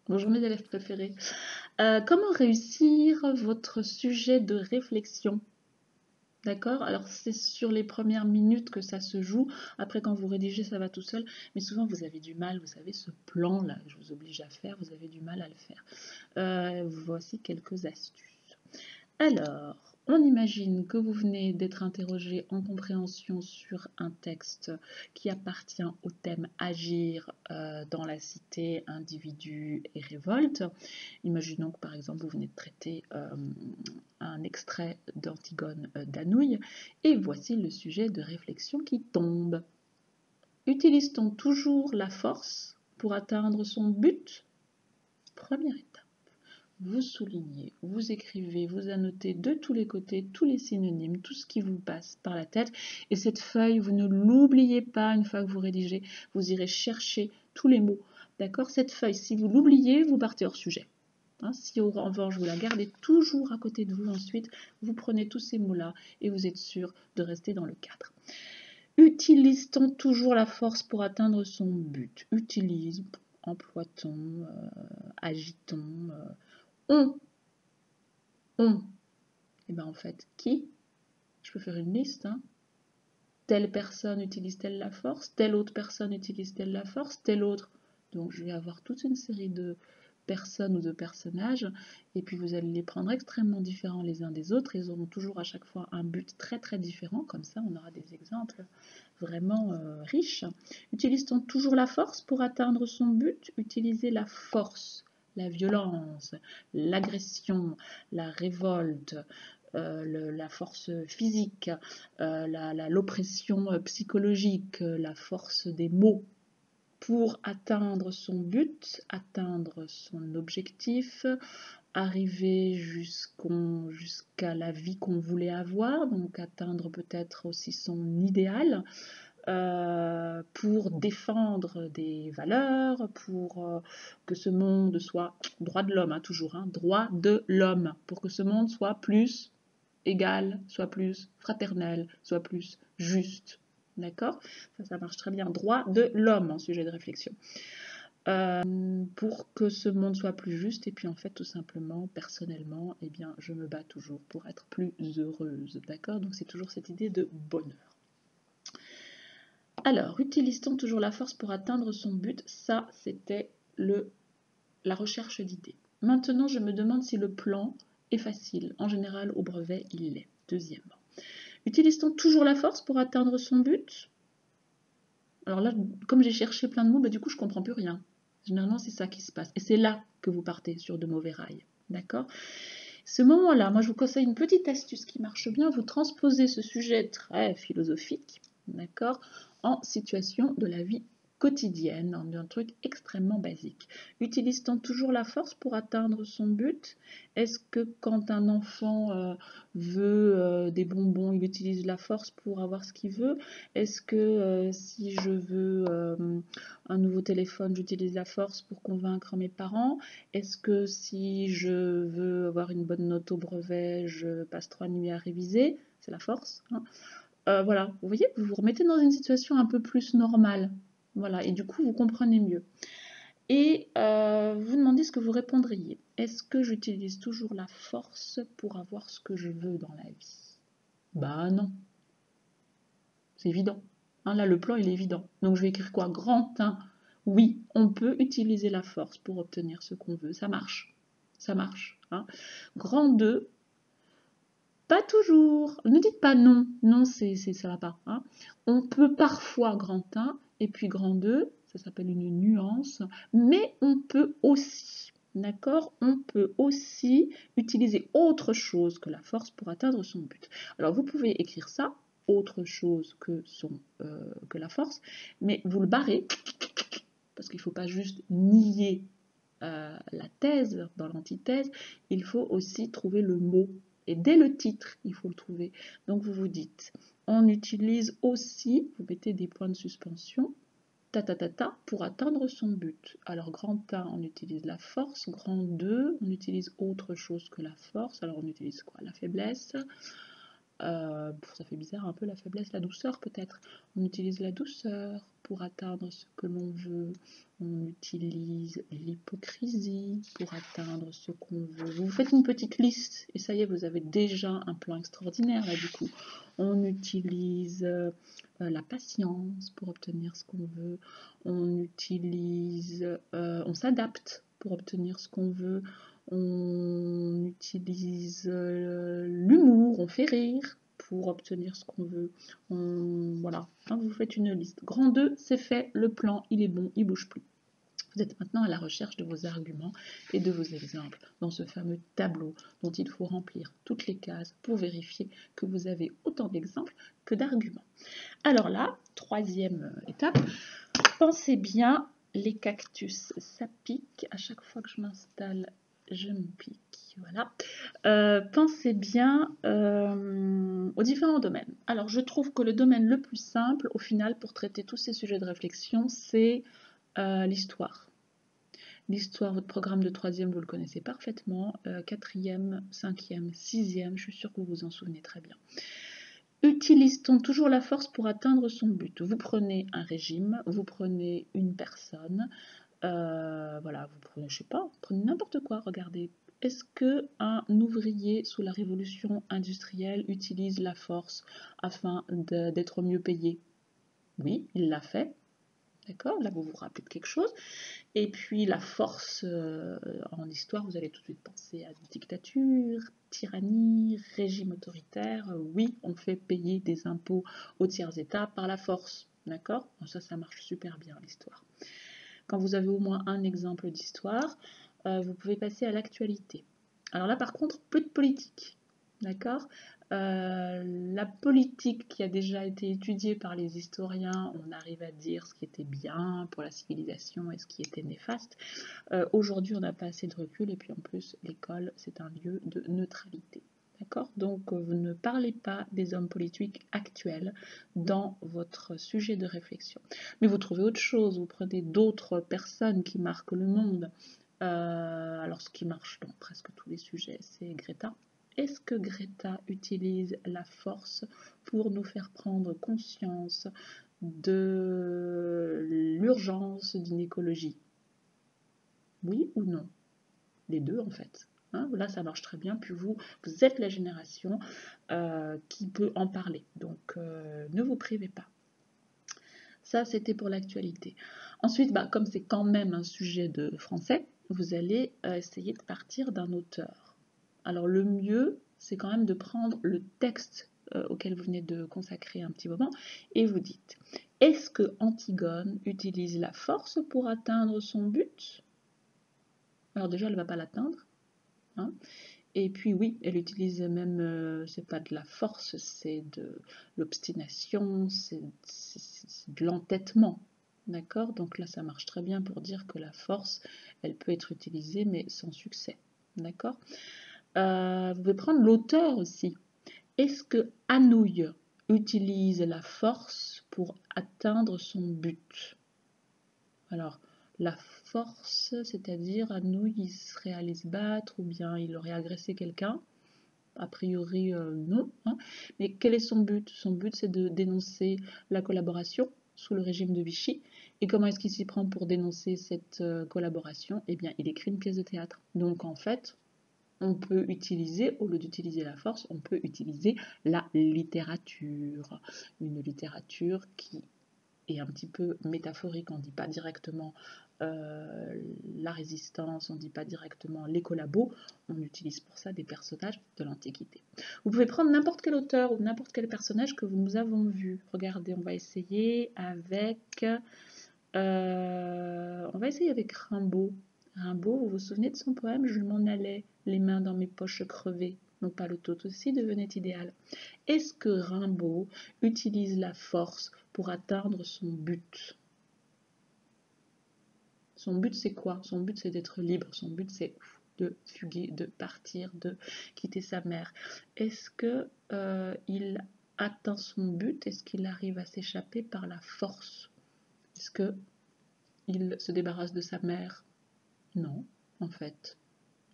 Bonjour mes élèves préférés. Comment réussir votre sujet de réflexion? D'accord? Alors c'est sur les premières minutes que ça se joue. Après quand vous rédigez, ça va tout seul. Mais souvent vous avez du mal, vous savez, ce plan-là que je vous oblige à faire, vous avez du mal à le faire. Voici quelques astuces. Alors, on imagine que vous venez d'être interrogé en compréhension sur un texte qui appartient au thème agir dans la cité, individu et révolte. Imaginons que par exemple vous venez de traiter un extrait d'Antigone d'Anouilh et voici le sujet de réflexion qui tombe. Utilise-t-on toujours la force pour atteindre son but? Première étape. Vous soulignez, vous écrivez, vous annotez de tous les côtés tous les synonymes, tout ce qui vous passe par la tête. Et cette feuille, vous ne l'oubliez pas une fois que vous rédigez, vous irez chercher tous les mots. D'accord? Cette feuille, si vous l'oubliez, vous partez hors sujet. Hein, si en revanche vous la gardez toujours à côté de vous ensuite, vous prenez tous ces mots-là et vous êtes sûr de rester dans le cadre. Utilise-t-on toujours la force pour atteindre son but? Utilise, emploie-t-on, agit-on, on. Et bien en fait, qui? Je peux faire une liste. Hein. Telle personne utilise-t-elle la force? Telle autre personne utilise-t-elle la force? Telle autre. Donc je vais avoir toute une série de personnes ou de personnages, et puis vous allez les prendre extrêmement différents les uns des autres. Ils auront toujours à chaque fois un but très très différent. Comme ça, on aura des exemples vraiment riches. Utilise-t-on toujours la force pour atteindre son but? Utiliser la force, la violence, l'agression, la révolte, la force physique, l'oppression psychologique, la force des mots pour atteindre son but, atteindre son objectif, arriver jusqu'à la vie qu'on voulait avoir, donc atteindre peut-être aussi son idéal. Pour défendre des valeurs, pour que ce monde soit droit de l'homme, hein, toujours, hein, droit de l'homme, pour que ce monde soit plus égal, soit plus fraternel, soit plus juste. D'accord? Ça marche très bien. Droit de l'homme en sujet de réflexion. Pour que ce monde soit plus juste, et puis en fait, tout simplement, personnellement, eh bien, je me bats toujours pour être plus heureuse. D'accord? Donc c'est toujours cette idée de bonheur. Alors, utilise-t-on toujours la force pour atteindre son but? Ça, c'était la recherche d'idées. Maintenant, je me demande si le plan est facile. En général, au brevet, il l'est. Deuxièmement. Utilise-t-on toujours la force pour atteindre son but? Alors là, comme j'ai cherché plein de mots, du coup, je ne comprends plus rien. Généralement, c'est ça qui se passe. Et c'est là que vous partez sur de mauvais rails. D'accord? Ce moment-là, moi, je vous conseille une petite astuce qui marche bien. Vous transposez ce sujet très philosophique, d'accord, en situation de la vie quotidienne, en un truc extrêmement basique. Utilise-t-on toujours la force pour atteindre son but? Est-ce que quand un enfant veut des bonbons, il utilise la force pour avoir ce qu'il veut? Est-ce que si je veux un nouveau téléphone, j'utilise la force pour convaincre mes parents? Est-ce que si je veux avoir une bonne note au brevet, je passe 3 nuits à réviser? C'est la force. Hein. Voilà, vous voyez, vous vous remettez dans une situation un peu plus normale. Voilà, et du coup, vous comprenez mieux. Et vous demandez ce que vous répondriez. Est-ce que j'utilise toujours la force pour avoir ce que je veux dans la vie? Bah non, c'est évident. Hein, là, le plan, il est évident. Donc, je vais écrire quoi? Grand 1. Oui, on peut utiliser la force pour obtenir ce qu'on veut. Ça marche. Ça marche. Hein. Grand 2, pas toujours. Ne dites pas non. Non, ça va pas. Hein. On peut parfois grand 1 et puis grand 2, ça s'appelle une nuance, mais on peut aussi, d'accord, on peut aussi utiliser autre chose que la force pour atteindre son but. Alors vous pouvez écrire ça, autre chose que la force, mais vous le barrez parce qu'il ne faut pas juste nier la thèse dans l'antithèse, il faut aussi trouver le mot. Et dès le titre, il faut le trouver. Donc vous vous dites, on utilise aussi, vous mettez des points de suspension, pour atteindre son but. Alors grand 1, on utilise la force, grand 2, on utilise autre chose que la force. Alors on utilise quoi? La faiblesse. Ça fait bizarre un peu la faiblesse, la douceur peut-être. On utilise la douceur pour atteindre ce que l'on veut. On utilise l'hypocrisie pour atteindre ce qu'on veut. Vous faites une petite liste et ça y est, vous avez déjà un plan extraordinaire là du coup. On utilise la patience pour obtenir ce qu'on veut. On s'adapte pour obtenir ce qu'on veut. On utilise l'humour, on fait rire pour obtenir ce qu'on veut. Voilà, hein, vous faites une liste. Grand 2, c'est fait, le plan, il est bon, il ne bouge plus. Vous êtes maintenant à la recherche de vos arguments et de vos exemples dans ce fameux tableau dont il faut remplir toutes les cases pour vérifier que vous avez autant d'exemples que d'arguments. Alors là, troisième étape, pensez bien, les cactus, ça pique. À chaque fois que je m'installe, je me pique. Voilà. Pensez bien aux différents domaines. Alors, je trouve que le domaine le plus simple, au final, pour traiter tous ces sujets de réflexion, c'est l'histoire. L'histoire, votre programme de troisième, vous le connaissez parfaitement. Quatrième, cinquième, sixième, je suis sûre que vous vous en souvenez très bien. Utilise-t-on toujours la force pour atteindre son but? Vous prenez un régime, vous prenez une personne, voilà, vous prenez, je sais pas, prenez n'importe quoi, regardez. Est-ce qu'un ouvrier sous la révolution industrielle utilise la force afin d'être mieux payé? Oui, il l'a fait. D'accord? Là, vous vous rappelez de quelque chose. Et puis, la force en histoire, vous allez tout de suite penser à dictature, tyrannie, régime autoritaire. Oui, on fait payer des impôts aux tiers états par la force. D'accord? Ça marche super bien, l'histoire. Quand vous avez au moins un exemple d'histoire, vous pouvez passer à l'actualité. Alors là, par contre, peu de politique. D'accord? La politique qui a déjà été étudiée par les historiens, on arrive à dire ce qui était bien pour la civilisation et ce qui était néfaste. Aujourd'hui, on n'a pas assez de recul et puis en plus, l'école, c'est un lieu de neutralité. D'accord? Donc, vous ne parlez pas des hommes politiques actuels dans votre sujet de réflexion. Mais vous trouvez autre chose, vous prenez d'autres personnes qui marquent le monde. Alors, ce qui marche dans presque tous les sujets, c'est Greta. Est-ce que Greta utilise la force pour nous faire prendre conscience de l'urgence d'une écologie? Oui ou non? Les deux en fait. Hein, là, ça marche très bien. Puis vous êtes la génération qui peut en parler. Donc, ne vous privez pas. Ça, c'était pour l'actualité. Ensuite, comme c'est quand même un sujet de français, vous allez essayer de partir d'un auteur. Alors, le mieux, c'est quand même de prendre le texte auquel vous venez de consacrer un petit moment et vous dites, est-ce que Antigone utilise la force pour atteindre son but? Alors déjà, elle ne va pas l'atteindre. Hein. Et puis oui, elle utilise même, c'est pas de la force, c'est de l'obstination, c'est de l'entêtement. D'accord? Donc là, ça marche très bien pour dire que la force, elle peut être utilisée, mais sans succès. D'accord? Vous pouvez prendre l'auteur aussi. Est-ce que Anouilh utilise la force pour atteindre son but? Alors, la force, c'est-à-dire Anouilh, il serait allé se battre ou bien il aurait agressé quelqu'un? A priori, non. Hein. Mais quel est son but? Son but, c'est de dénoncer la collaboration sous le régime de Vichy. Et comment est-ce qu'il s'y prend pour dénoncer cette collaboration? Eh bien, il écrit une pièce de théâtre. Donc, en fait, on peut utiliser, au lieu d'utiliser la force, on peut utiliser la littérature. Une littérature qui est un petit peu métaphorique, on ne dit pas directement la résistance, on ne dit pas directement les collabos, on utilise pour ça des personnages de l'Antiquité. Vous pouvez prendre n'importe quel auteur ou n'importe quel personnage que nous avons vu. Regardez, on va essayer avec Rimbaud. Rimbaud, vous vous souvenez de son poème « Je m'en allais, les mains dans mes poches crevées ». Non pas le tout aussi devenait idéal. Est-ce que Rimbaud utilise la force pour atteindre son but? Son but, c'est quoi? Son but, c'est d'être libre. Son but, c'est de fuguer, de partir, de quitter sa mère. Est-ce qu'il atteint son but? Est-ce qu'il arrive à s'échapper par la force? Est-ce qu'il se débarrasse de sa mère? Non, en fait.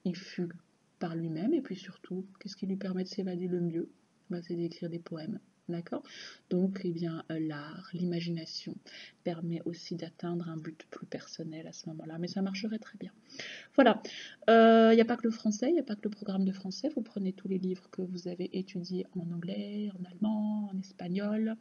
Il fugue par lui-même et puis surtout, qu'est-ce qui lui permet de s'évader le mieux? bah, c'est d'écrire des poèmes. D'accord? Donc, eh bien, l'art, l'imagination permet aussi d'atteindre un but plus personnel à ce moment-là, mais ça marcherait très bien. Voilà, il n'y a pas que le français, il n'y a pas que le programme de français, vous prenez tous les livres que vous avez étudiés en anglais, en allemand, en espagnol,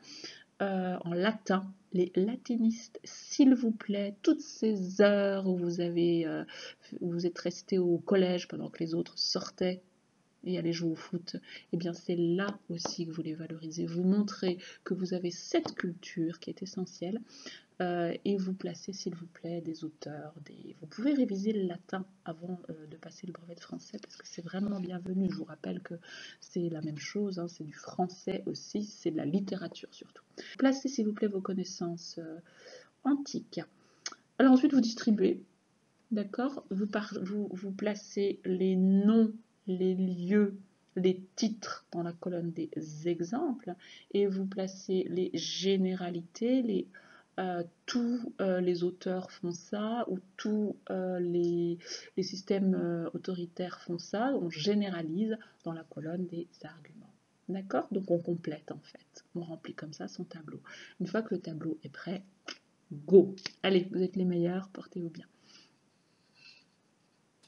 en latin, les latinistes, s'il vous plaît, toutes ces heures où où vous êtes resté au collège pendant que les autres sortaient et aller jouer au foot, eh bien c'est là aussi que vous les valorisez. Vous montrez que vous avez cette culture qui est essentielle et vous placez s'il vous plaît des auteurs. Vous pouvez réviser le latin avant de passer le brevet de français parce que c'est vraiment bienvenu. Je vous rappelle que c'est la même chose, hein, c'est du français aussi, c'est de la littérature surtout. Placez s'il vous plaît vos connaissances antiques. Alors ensuite vous distribuez. D'accord, vous placez les noms, les lieux, les titres dans la colonne des exemples et vous placez les généralités, tous les auteurs font ça ou tous les systèmes autoritaires font ça, on généralise dans la colonne des arguments. D'accord? Donc on complète en fait, on remplit comme ça son tableau. Une fois que le tableau est prêt, go! Allez, vous êtes les meilleurs, portez-vous bien.